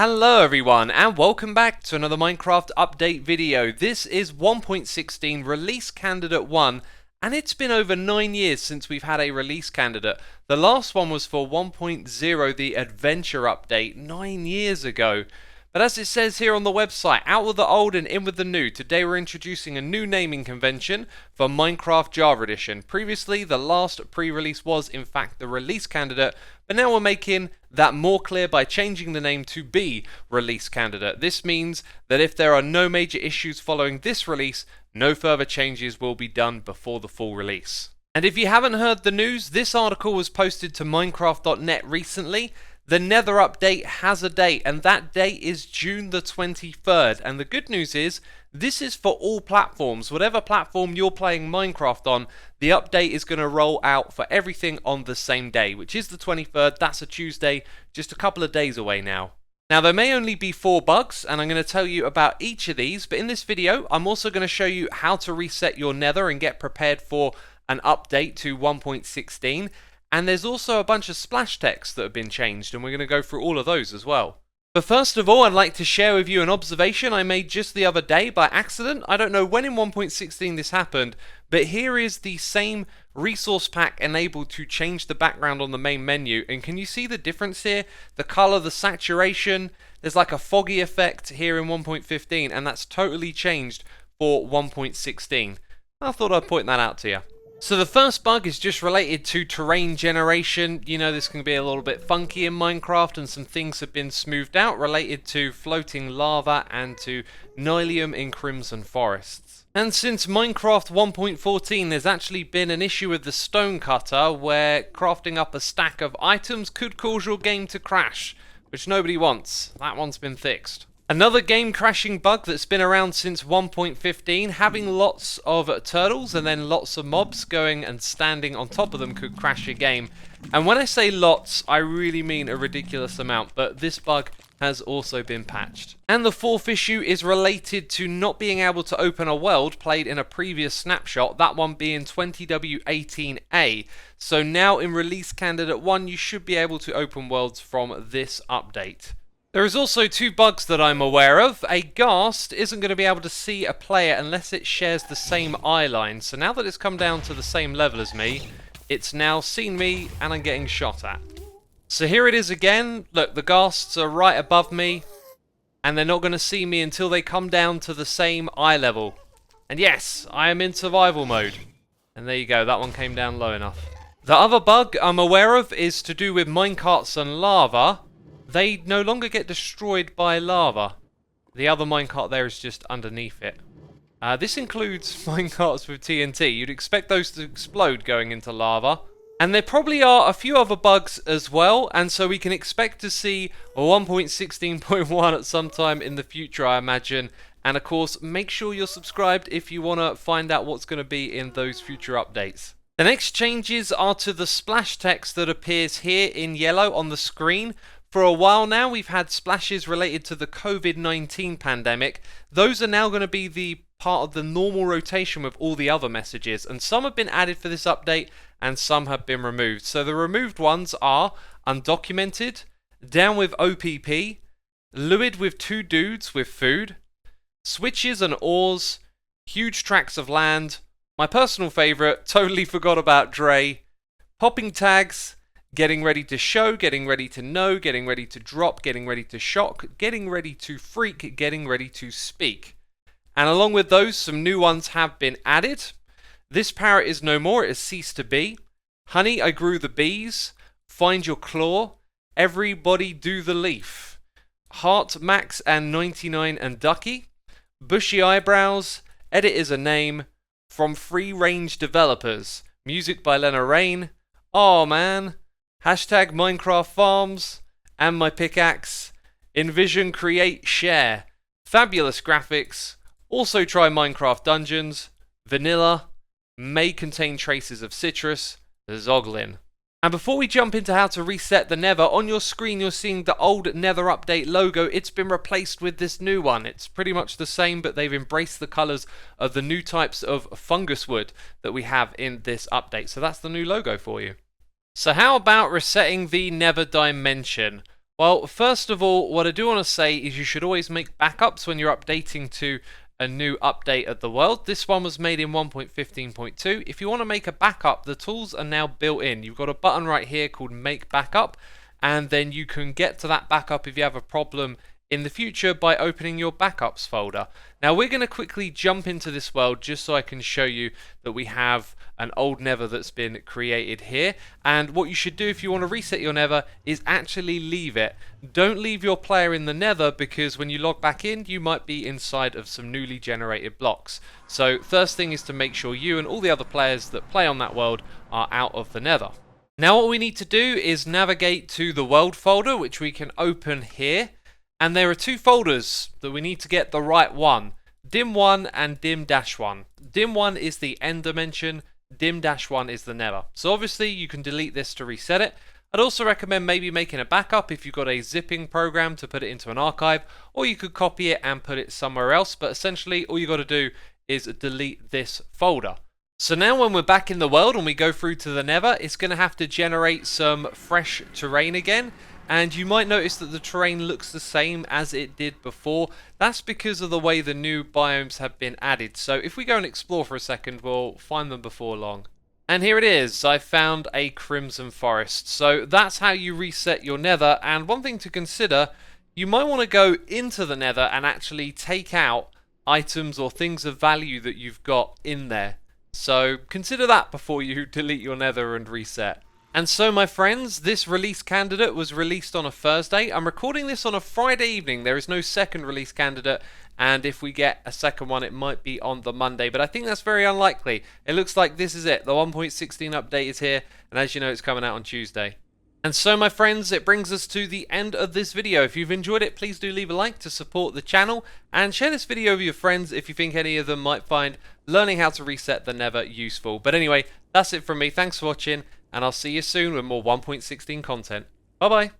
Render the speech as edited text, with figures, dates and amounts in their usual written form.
Hello everyone and welcome back to another Minecraft update video. This is 1.16 release candidate 1 and it's been over 9 years since we've had a release candidate. The last one was for 1.0, the adventure update, 9 years ago. But as it says here on the website, out with the old and in with the new. Today we're introducing a new naming convention for Minecraft Java Edition. Previously, the last pre-release was in fact the release candidate, but now we're making that more clear by changing the name to be release candidate. This means that if there are no major issues following this release, no further changes will be done before the full release. And if you haven't heard the news, this article was posted to Minecraft.net recently. The Nether update has a date, and that date is June the 23rd. And the good news is, this is for all platforms. Whatever platform you're playing Minecraft on, the update is going to roll out for everything on the same day, which is the 23rd. That's a Tuesday, just a couple of days away now. Now, there may only be 4 bugs, and I'm going to tell you about each of these, but in this video, I'm also going to show you how to reset your Nether and get prepared for an update to 1.16. And there's also a bunch of splash text that have been changed, and we're going to go through all of those as well. But first of all, I'd like to share with you an observation I made just the other day by accident. I don't know when in 1.16 this happened, but here is the same resource pack enabled to change the background on the main menu. And can you see the difference here? The color, the saturation, there's like a foggy effect here in 1.15, and that's totally changed for 1.16. I thought I'd point that out to you. So the first bug is just related to terrain generation. You know, this can be a little bit funky in Minecraft, and some things have been smoothed out related to floating lava and to nylium in Crimson Forests. And since Minecraft 1.14, there's actually been an issue with the stone cutter where crafting up a stack of items could cause your game to crash, which nobody wants. That one's been fixed. Another game crashing bug that's been around since 1.15, having lots of turtles and then lots of mobs going and standing on top of them could crash your game. And when I say lots, I really mean a ridiculous amount, but this bug has also been patched. And the fourth issue is related to not being able to open a world played in a previous snapshot, that one being 20W18A. So now in release candidate 1, you should be able to open worlds from this update. There is also 2 bugs that I'm aware of. A ghast isn't going to be able to see a player unless it shares the same eye line. So now that it's come down to the same level as me, it's now seen me and I'm getting shot at. So here it is again. Look, the ghasts are right above me and they're not going to see me until they come down to the same eye level. And yes, I am in survival mode. And there you go, that one came down low enough. The other bug I'm aware of is to do with minecarts and lava. They no longer get destroyed by lava. The other minecart there is just underneath it. This includes minecarts with TNT. You'd expect those to explode going into lava. And there probably are a few other bugs as well, and so we can expect to see a 1.16.1 at some time in the future, I imagine. And of course, make sure you're subscribed if you want to find out what's going to be in those future updates. The next changes are to the splash text that appears here in yellow on the screen. For a while now, we've had splashes related to the COVID-19 pandemic. Those are now going to be the part of the normal rotation with all the other messages, and some have been added for this update and some have been removed. So the removed ones are undocumented, down with OPP, Luid with 2 dudes with food, switches and ores, huge tracts of land, my personal favourite, totally forgot about Dre, popping tags, getting ready to show, getting ready to know, getting ready to drop, getting ready to shock, getting ready to freak, getting ready to speak. And along with those, some new ones have been added. This parrot is no more, it has ceased to be. Honey, I grew the bees. Find your claw. Everybody do the leaf. Heart, Max, and 99 and Ducky. Bushy eyebrows. Edit is a name. From free range developers. Music by Lena Rain. Oh man. Hashtag Minecraft Farms, and my pickaxe, envision, create, share, fabulous graphics, also try Minecraft Dungeons, vanilla, may contain traces of citrus, zoglin. And before we jump into how to reset the Nether, on your screen you're seeing the old Nether update logo. It's been replaced with this new one. It's pretty much the same, but they've embraced the colours of the new types of fungus wood that we have in this update. So that's the new logo for you. So how about resetting the Nether dimension? Well, first of all, what I do want to say is you should always make backups when you're updating to a new update of the world. This one was made in 1.15.2. If you want to make a backup, the tools are now built in. You've got a button right here called Make Backup, and then you can get to that backup if you have a problem in the future by opening your backups folder. Now we're going to quickly jump into this world just so I can show you that we have an old nether that's been created here, and what you should do if you want to reset your nether is actually leave it. Don't leave your player in the nether, because when you log back in you might be inside of some newly generated blocks. So first thing is to make sure you and all the other players that play on that world are out of the nether. Now what we need to do is navigate to the world folder, which we can open here. And there are two folders that we need to get the right one, dim1 and dim-1. Dim1 is the end dimension, dim-1 is the nether. So obviously you can delete this to reset it. I'd also recommend maybe making a backup if you've got a zipping program to put it into an archive, or you could copy it and put it somewhere else, but essentially all you got to do is delete this folder. So now when we're back in the world and we go through to the nether, it's going to have to generate some fresh terrain again. And you might notice that the terrain looks the same as it did before. That's because of the way the new biomes have been added. So if we go and explore for a second, we'll find them before long. And here it is. I found a crimson forest. So that's how you reset your nether. And one thing to consider, you might want to go into the nether and actually take out items or things of value that you've got in there. So consider that before you delete your nether and reset. And so my friends, this release candidate was released on a Thursday. I'm recording this on a Friday evening. There is no second release candidate, and if we get a second one it might be on the Monday, but I think that's very unlikely. It looks like this is it. The 1.16 update is here, and as you know it's coming out on Tuesday. And so my friends, it brings us to the end of this video. If you've enjoyed it, please do leave a like to support the channel, and share this video with your friends if you think any of them might find learning how to reset the nether useful. But anyway, that's it from me. Thanks for watching, and I'll see you soon with more 1.16 content. Bye bye.